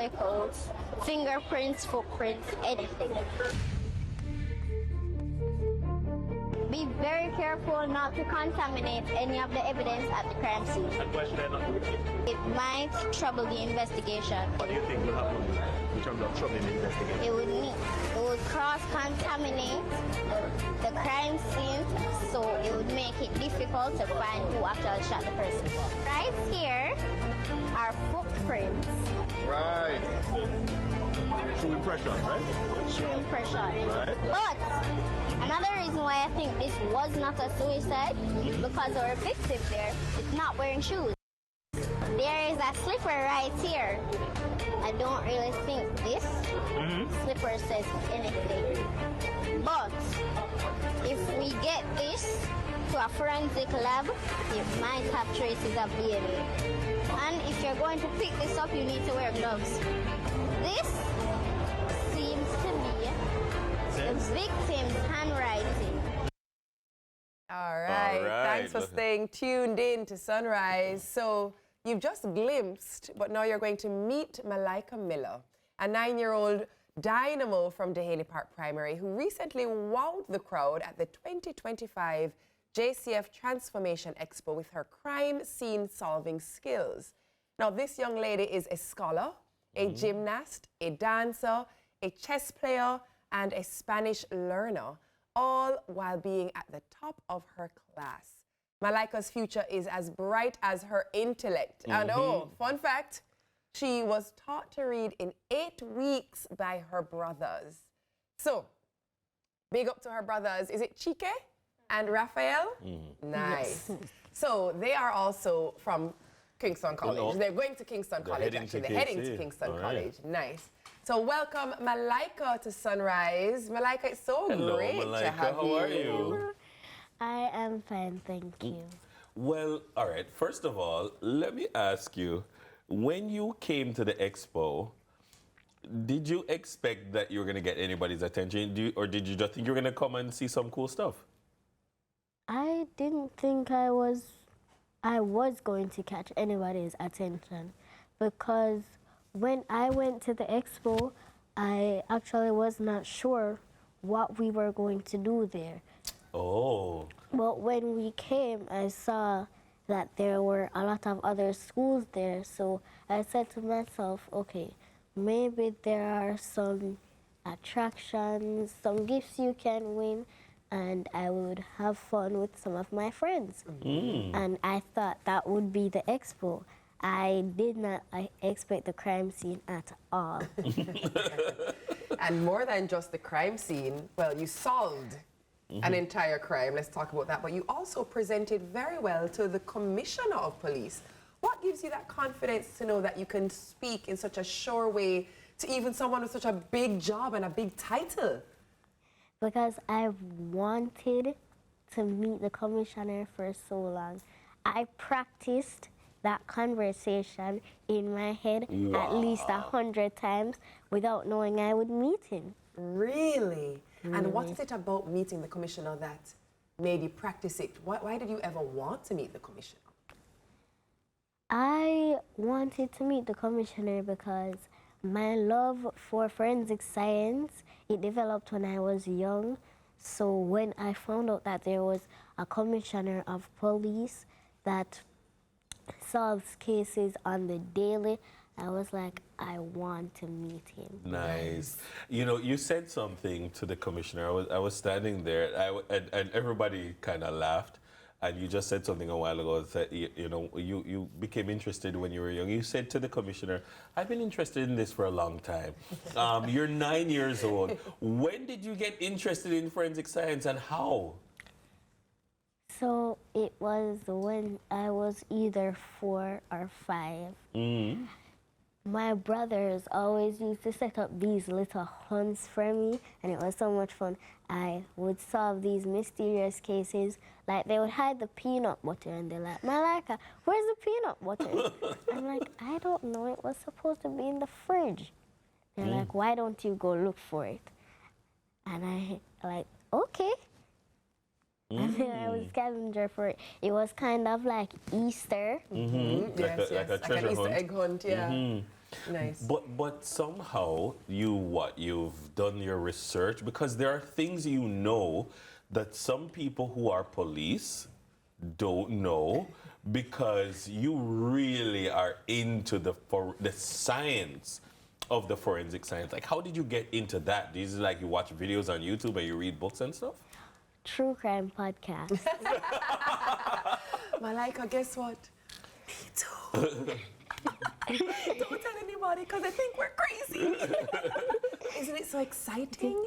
particles, fingerprints, footprints, anything. Be very careful not to contaminate any of the evidence at the crime scene. And why should I not do it? It might trouble the investigation. What do you think will happen in terms of troubling the investigation? It would cross-contaminate the crime scene, so it would make it difficult to find who actually shot the person. Right here are footprints. Right. True impression, right? True impression. Right. But another reason why I think this was not a suicide is because our victim there is not wearing shoes. There is a slipper right here. I don't really think this slipper says anything. But if we get this to a forensic lab, it might have traces of DNA. And if you're going to pick this up, you need to wear gloves. This seems to be the victim's handwriting. All right. Thanks for staying tuned in to Sunrise. So you've just glimpsed, but now you're going to meet Malaika Miller, a 9-year-old dynamo from Dehaney Park Primary who recently wowed the crowd at the 2025 JCF Transformation Expo with her crime scene solving skills. Now, this young lady is a scholar, a gymnast, a dancer, a chess player, and a Spanish learner, all while being at the top of her class. Malaika's future is as bright as her intellect. And oh, fun fact, she was taught to read in 8 weeks by her brothers. So, big up to her brothers. Is it Chike and Raphael? Nice. Yes. So, they are also from Kingston College. They're going to Kingston College, actually. They're heading to Kingston College. Nice. So, welcome Malaika to Sunrise. Malaika, it's so great Malaika. to have you. How are you? I am fine, thank you. Well, all right. First of all, let me ask you, when you came to the expo, did you expect that you were going to get anybody's attention? Or did you just think you were going to come and see some cool stuff? I didn't think I was going to catch anybody's attention, because when I went to the expo, I actually was not sure what we were going to do there. Oh. But when we came, I saw that there were a lot of other schools there, so I said to myself, okay, maybe there are some attractions, some gifts you can win, and I would have fun with some of my friends. And I thought that would be the expo. I did not expect the crime scene at all. And more than just the crime scene, well, you solved an entire crime. Let's talk about that. But you also presented very well to the Commissioner of Police. What gives you that confidence to know that you can speak in such a sure way to even someone with such a big job and a big title? Because I've wanted to meet the Commissioner for so long. I practiced that conversation in my head at least 100 times without knowing I would meet him. Really? And what is it about meeting the Commissioner that made you practice it? Why did you ever want to meet the Commissioner? I wanted to meet the Commissioner because my love for forensic science, it developed when I was young. So when I found out that there was a Commissioner of Police that solves cases on the daily, I was like, I want to meet him. Nice. You know, you said something to the commissioner. I was standing there, and everybody kind of laughed. And you just said something a while ago that, you know, you became interested when you were young. You said to the commissioner, I've been interested in this for a long time. You're 9 years old. When did you get interested in forensic science and how? So it was when I was either 4 or 5. My brothers always used to set up these little hunts for me, and it was so much fun. I would solve these mysterious cases. Like, they would hide the peanut butter, and they're like, Malaika, where's the peanut butter? I'm like, I don't know, it was supposed to be in the fridge. They're like, why don't you go look for it? And I, like, okay. And then I was scavenger for it. It was kind of like Easter. Yes, like a treasure hunt. Easter egg hunt, yeah. Nice. But somehow you've done your research, because there are things you know that some people who are police don't know, because you really are into the science of the forensic science. Like, how did you get into that? Do you just, like, you watch videos on YouTube and you read books and stuff? True crime podcast. Malaika, guess what? Me too. Don't tell anybody, because I think we're crazy. Isn't it so exciting?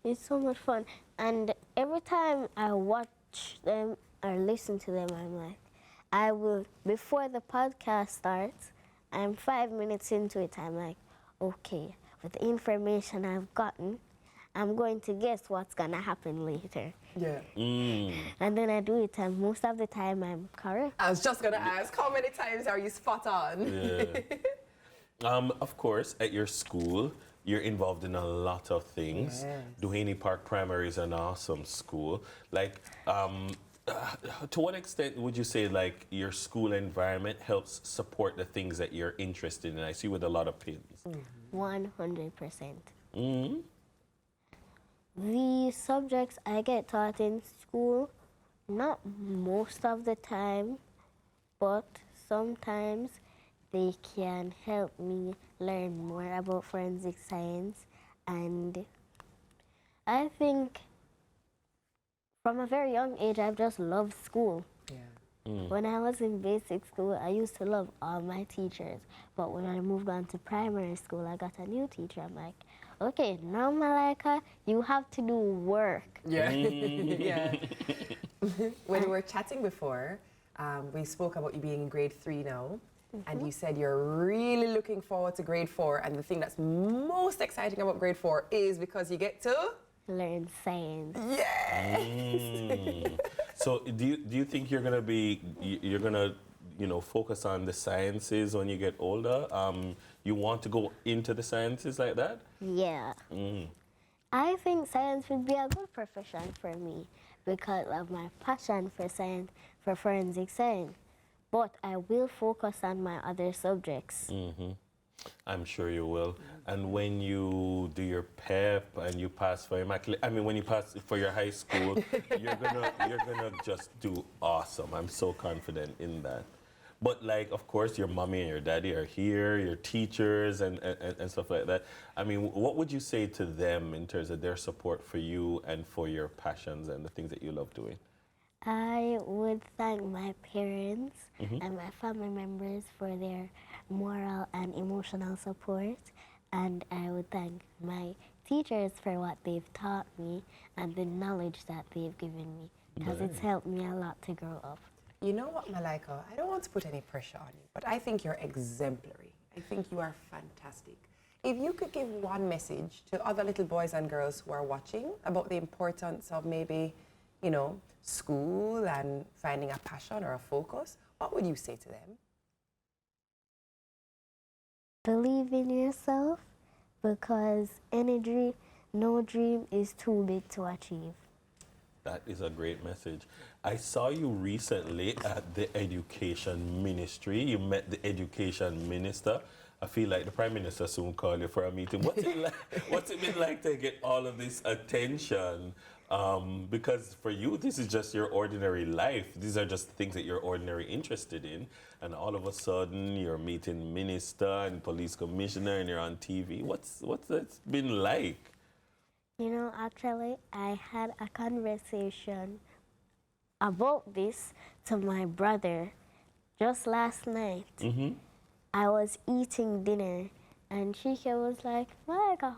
It's so much fun. And every time I watch them or listen to them, I'm like, I will, before the podcast starts, I'm 5 minutes into it, I'm like, okay, with the information I've gotten, I'm going to guess what's going to happen later. Yeah. And then I do it, and most of the time I'm correct. I was just going to ask, how many times are you spot on? Yeah. Of course, at your school, you're involved in a lot of things. Yes. Duhaney Park Primary is an awesome school. Like, to what extent would you say, like, your school environment helps support the things that you're interested in? I see with a lot of pins. 100%. The subjects I get taught in school, not most of the time, but sometimes they can help me learn more about forensic science. And I think from a very young age, I've just loved school. Yeah. When I was in basic school, I used to love all my teachers. But when I moved on to primary school, I got a new teacher. I'm like, okay, now Malaika, you have to do work. Yeah. Yeah. When we were chatting before, we spoke about you being in grade 3 now. And you said you're really looking forward to grade 4. And the thing that's most exciting about grade 4 is because you get to Learn science. Yes. So do you think you're gonna focus on the sciences when you get older? You want to go into the sciences like that? Yeah. I think science would be a good profession for me because of my passion for science, for forensic science. But I will focus on my other subjects. I'm sure you will. And when you do your PEP and you pass for when you pass for your high school, you're gonna just do awesome. I'm so confident in that. But, like, of course, your mommy and your daddy are here, your teachers and stuff like that. I mean, what would you say to them in terms of their support for you and for your passions and the things that you love doing? I would thank my parents and my family members for their moral and emotional support. And I would thank my teachers for what they've taught me and the knowledge that they've given me, because it's helped me a lot to grow up. You know what, Malaika? I don't want to put any pressure on you, but I think you're exemplary. I think you are fantastic. If you could give one message to other little boys and girls who are watching about the importance of maybe, school and finding a passion or a focus, what would you say to them? Believe in yourself, because no dream is too big to achieve. That is a great message. I saw you recently at the education ministry. You met the education minister. I feel like the Prime Minister soon call you for a meeting. What's it been like to get all of this attention? Because for you, this is just your ordinary life. These are just things that you're ordinarily interested in. And all of a sudden, you're meeting minister and police commissioner and you're on TV. What's that been like? Actually, I had a conversation about this to my brother just last night. I was eating dinner, and Chika was like, Malaika,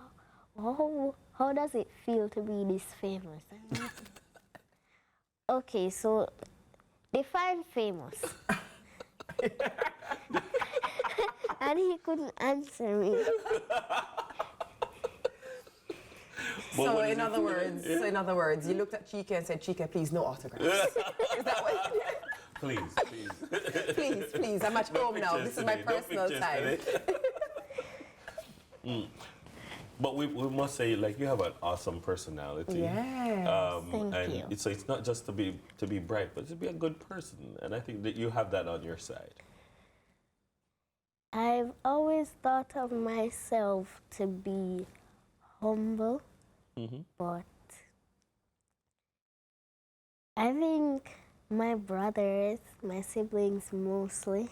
how does it feel to be this famous? Okay, so define famous. And he couldn't answer me. So in other words, you looked at Chika and said, Chika, please, no autographs. Is that what you Please. Please, I'm at home now. This is my personal time. But we must say, like, you have an awesome personality. Yes. Thank you. So it's not just to be bright, but to be a good person. And I think that you have that on your side. I've always always thought of myself to be humble, but I think my brothers, my siblings mostly,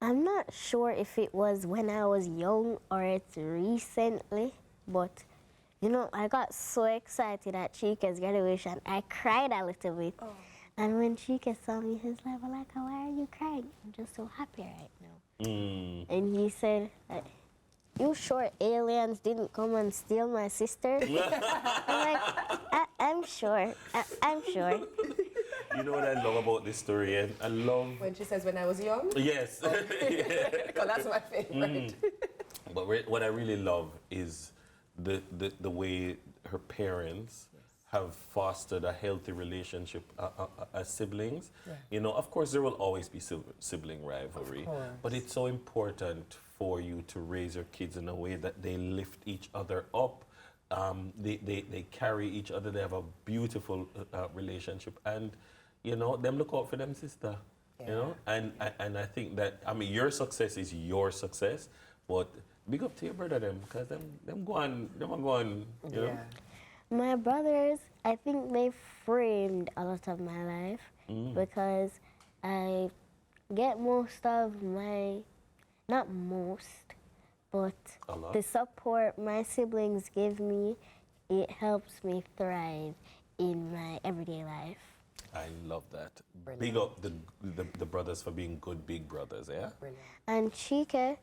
I'm not sure if it was when I was young or it's recently, but you know, I got so excited at Chika's graduation, I cried a little bit. Oh. And when Chika saw me, he was like, Malaika, why are you crying? I'm just so happy right now. And he said, you sure aliens didn't come and steal my sister? I'm like, I'm sure. I'm sure. You know what I love about this story? And I love... When she says, when I was young? Yes. Because that's my favorite. But what I really love is the way her parents have fostered a healthy relationship as siblings. Yeah. You know, of course, there will always be sibling rivalry, but it's so important for you to raise your kids in a way that they lift each other up. They carry each other. They have a beautiful relationship, and you know, them look out for them sister. Yeah. You know, and I think that, I mean, your success is your success, but big up to your brother them, because them go on, you know. My brothers, I think they framed a lot of my life because I get most of my, not most, but the support my siblings give me, it helps me thrive in my everyday life. I love that. Brilliant. Big up the brothers for being good big brothers, yeah? Brilliant. And Chika,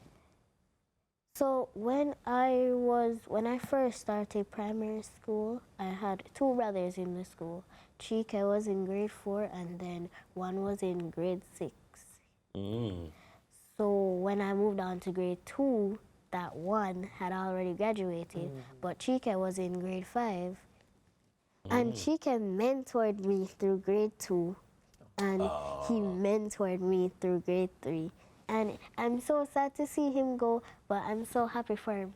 so when I first started primary school, I had 2 brothers in the school. Chika was in grade 4 and then one was in grade 6. So when I moved on to grade 2, that one had already graduated, but Chika was in grade 5. And Chika mentored me through grade 2, and he mentored me through grade 3. And I'm so sad to see him go, but I'm so happy for him.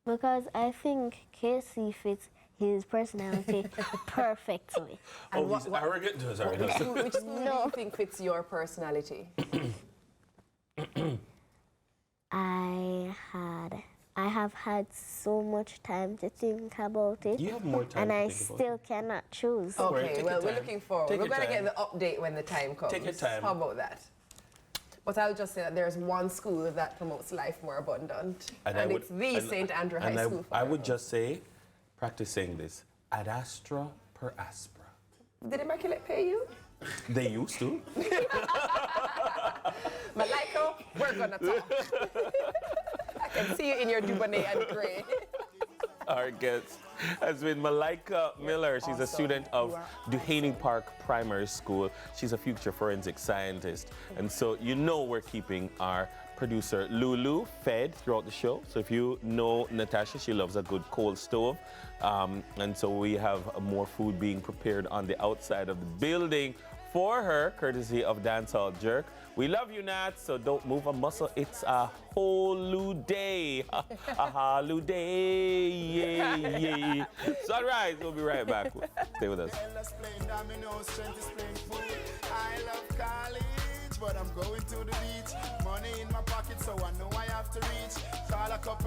Because I think Casey fits his personality perfectly. And he's arrogant? Sorry. Which school do you think fits your personality? I have had so much time to think about it. You have more time and to I think about still cannot choose. Okay, well, we're looking forward. We're going to get the update when the time comes. Take your time. How about that? But I'll just say that there's one school that promotes life more abundant, and it's the St. Andrew High School. I would just say, practice saying this, ad astra per aspera. Did Immaculate pay you? They used to. Malaika, we're gonna talk. I can see you in your Dubonnet and grey. Our guest has been Malaika Miller. She's a student of Duhaney Park Primary School. She's a future forensic scientist. And so you know we're keeping our producer Lulu fed throughout the show. So if you know Natasha, she loves a good cold stove. And so we have more food being prepared on the outside of the building for her, courtesy of Dancehall Jerk. We love you, Nat, so don't move a muscle. It's a holiday. A holiday. Yeah. Sunrise, we'll be right back. Stay with us. I love college, but I'm going to the beach. Money in my pocket, so I know I have to reach. Call a couple